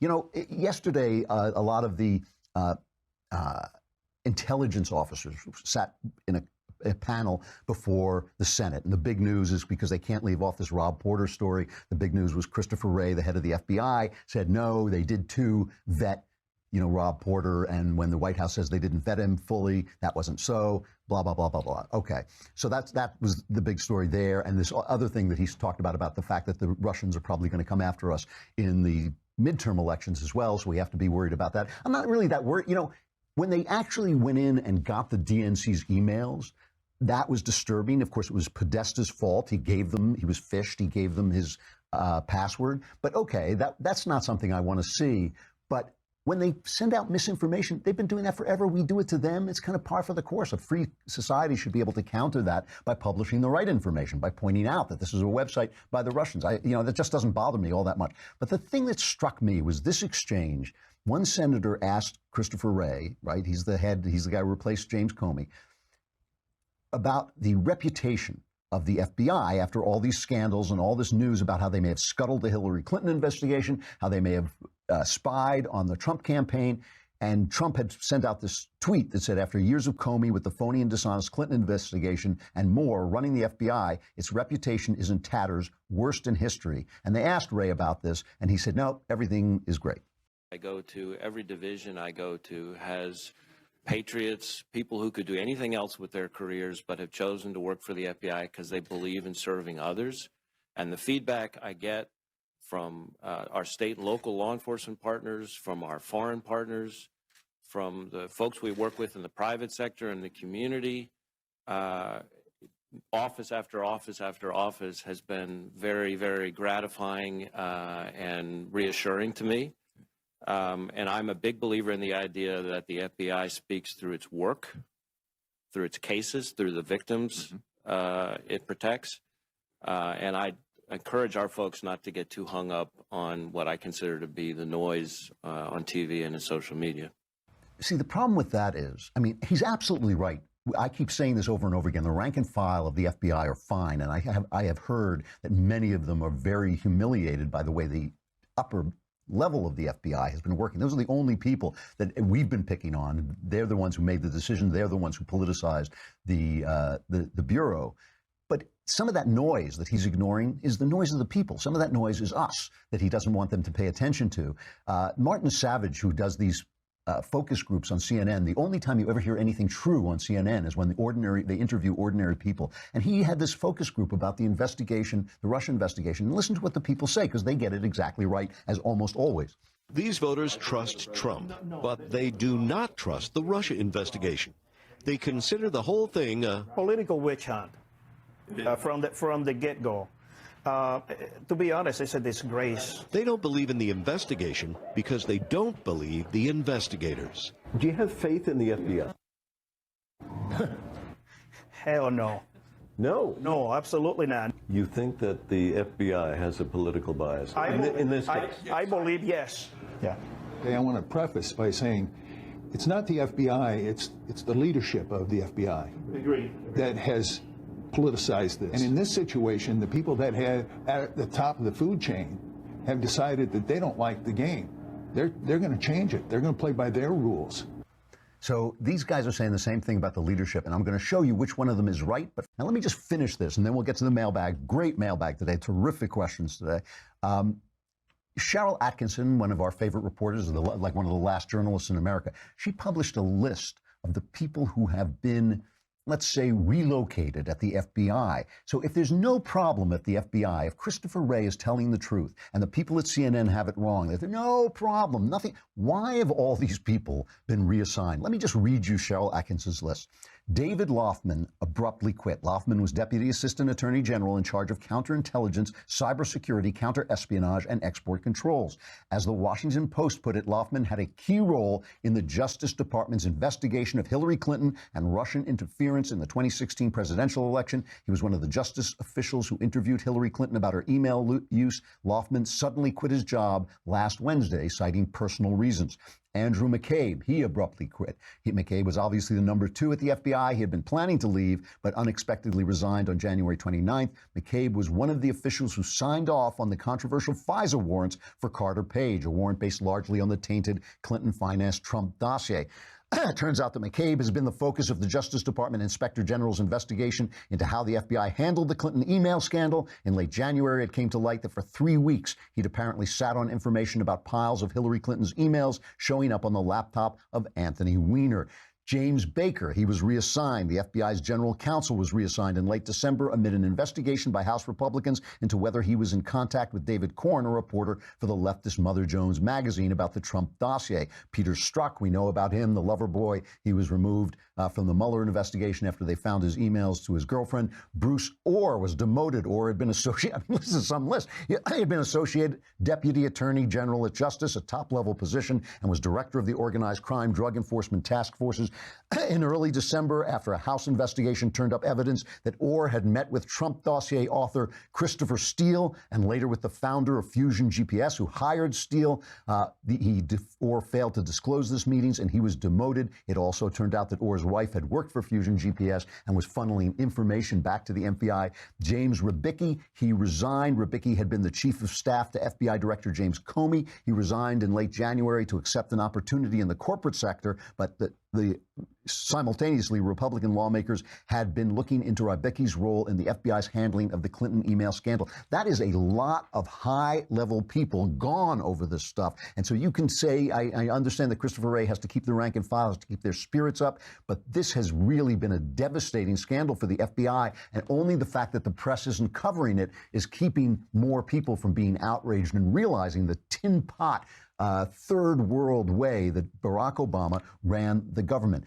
You know, yesterday, a lot of the intelligence officers sat in a panel before the Senate. And the big news is, because they can't leave off this Rob Porter story, the big news was Christopher Wray, the head of the FBI, said, no, they did too vet, you know, Rob Porter. And when the White House says they didn't vet him fully, that wasn't so, blah, blah, blah, blah, blah. Okay. So that was the big story there. And this other thing that he's talked about the fact that the Russians are probably going to come after us in the midterm elections as well. So we have to be worried about that. I'm not really that worried. You know, when they actually went in and got the DNC's emails, that was disturbing. Of course, it was Podesta's fault. He was phished. He gave them his password. But okay, that's not something I want to see. But when they send out misinformation, they've been doing that forever. We do it to them. It's kind of par for the course. A free society should be able to counter that by publishing the right information, by pointing out that this is a website by the Russians. That just doesn't bother me all that much. But the thing that struck me was this exchange. One senator asked Christopher Wray, right? He's the guy who replaced James Comey, about the reputation of the FBI after all these scandals and all this news about how they may have scuttled the Hillary Clinton investigation, how they may have spied on the Trump campaign. And Trump had sent out this tweet that said, after years of Comey with the phony and dishonest Clinton investigation and more running the FBI, its reputation is in tatters, worst in history. And they asked Wray about this, and he said, no, everything is great. I go to, every division I go to has patriots, people who could do anything else with their careers but have chosen to work for the FBI because they believe in serving others. And the feedback I get from our state and local law enforcement partners, from our foreign partners, from the folks we work with in the private sector and the community, office after office after office, has been very, very gratifying and reassuring to me. And I'm a big believer in the idea that the FBI speaks through its work, through its cases, through the victims it protects. And I encourage our folks not to get too hung up on what I consider to be the noise on TV and in social media. See, the problem with that is, I mean, he's absolutely right. I keep saying this over and over again. The rank and file of the FBI are fine. And I have heard that many of them are very humiliated by the way the upper level of the FBI has been working. Those are the only people that we've been picking on. They're the ones who made the decision. They're the ones who politicized the Bureau. But some of that noise that he's ignoring is the noise of the people. Some of that noise is us that he doesn't want them to pay attention to. Martin Savage, who does these focus groups on CNN, the only time you ever hear anything true on CNN is when they interview ordinary people. And he had this focus group about the investigation, the Russia investigation, and listen to what the people say, because they get it exactly right, as almost always. These voters trust Trump, but they do not trust the Russia investigation. They consider the whole thing a political witch hunt from the get-go. To be honest, it's a disgrace. They don't believe in the investigation because they don't believe the investigators. Do you have faith in the FBI? Hell no. No? No, absolutely not. You think that the FBI has a political bias in this case? I believe yes. Yeah. Okay, I want to preface by saying it's not the FBI, it's the leadership of the FBI. Agreed. That has politicized this. And in this situation, the people that have at the top of the food chain have decided that they don't like the game. They're going to change it. They're going to play by their rules. So these guys are saying the same thing about the leadership, and I'm going to show you which one of them is right. But now let me just finish this, and then we'll get to the mailbag. Great mailbag today. Terrific questions today. Cheryl Atkinson, one of our favorite reporters, like one of the last journalists in America, she published a list of the people who have been, let's say, relocated at the FBI. So if there's no problem at the FBI, if Christopher Wray is telling the truth and the people at CNN have it wrong, there's no problem, nothing. Why have all these people been reassigned? Let me just read you Cheryl Atkinson's list. David Loffman abruptly quit. Loffman was Deputy Assistant Attorney General in charge of counterintelligence, cybersecurity, counterespionage, and export controls. As the Washington Post put it, Loffman had a key role in the Justice Department's investigation of Hillary Clinton and Russian interference in the 2016 presidential election. He was one of the justice officials who interviewed Hillary Clinton about her email use. Loffman suddenly quit his job last Wednesday, citing personal reasons. Andrew McCabe, he abruptly quit. McCabe was obviously the number 2 at the FBI. He had been planning to leave, but unexpectedly resigned on January 29th. McCabe was one of the officials who signed off on the controversial FISA warrants for Carter Page, a warrant based largely on the tainted Clinton-financed Trump dossier. It turns out that McCabe has been the focus of the Justice Department Inspector General's investigation into how the FBI handled the Clinton email scandal. In late January, it came to light that for 3 weeks, he'd apparently sat on information about piles of Hillary Clinton's emails showing up on the laptop of Anthony Weiner. James Baker, he was reassigned. The FBI's general counsel was reassigned in late December amid an investigation by House Republicans into whether he was in contact with David Corn, a reporter for the leftist Mother Jones magazine, about the Trump dossier. Peter Strzok, we know about him, the lover boy. He was removed from the Mueller investigation after they found his emails to his girlfriend. Bruce Orr was demoted. Orr had been associate, this is some list. He had been associate deputy attorney general at Justice, a top-level position, and was director of the Organized Crime Drug Enforcement Task Forces. In early December, after a House investigation turned up evidence that Orr had met with Trump dossier author Christopher Steele and later with the founder of Fusion GPS, who hired Steele, Orr failed to disclose this meetings and he was demoted. It also turned out that Orr's wife had worked for Fusion GPS and was funneling information back to the FBI. James Rybicki, he resigned. Rybicki had been the chief of staff to FBI Director James Comey. He resigned in late January to accept an opportunity in the corporate sector, but simultaneously, Republican lawmakers had been looking into Rybicki's role in the FBI's handling of the Clinton email scandal. That is a lot of high-level people gone over this stuff. And so you can say, I understand that Christopher Wray has to keep the rank and file, has to keep their spirits up, but this has really been a devastating scandal for the FBI, and only the fact that the press isn't covering it is keeping more people from being outraged and realizing the tin pot third world way that Barack Obama ran the government.